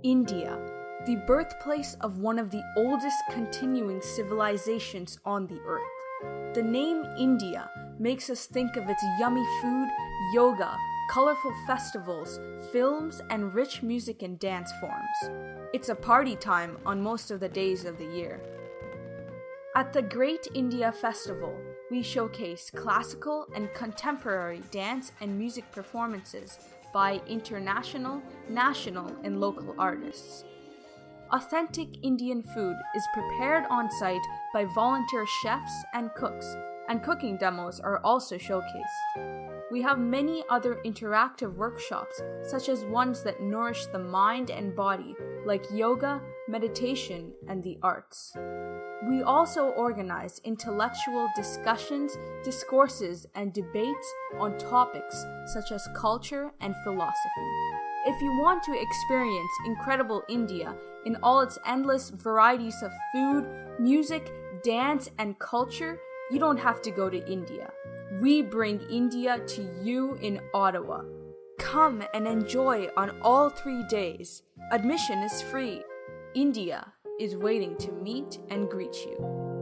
India, the birthplace of one of the oldest continuing civilizations on the earth. The name India makes us think of its yummy food, yoga, colorful festivals, films, and rich music and dance forms. It's a party time on most of the days of the year. At the Great India Festival, we showcase classical and contemporary dance and music performances by international, national, and local artists. Authentic Indian food is prepared on site by volunteer chefs and cooks, and cooking demos are also showcased. We have many other interactive workshops, such as ones that nourish the mind and body, like yoga, meditation, and the arts. We also organize intellectual discussions, discourses, and debates on topics such as culture and philosophy. If you want to experience incredible India in all its endless varieties of food, music, dance, and culture, you don't have to go to India. We bring India to you in Ottawa. Come and enjoy on all 3 days. Admission is free. India is waiting to meet and greet you.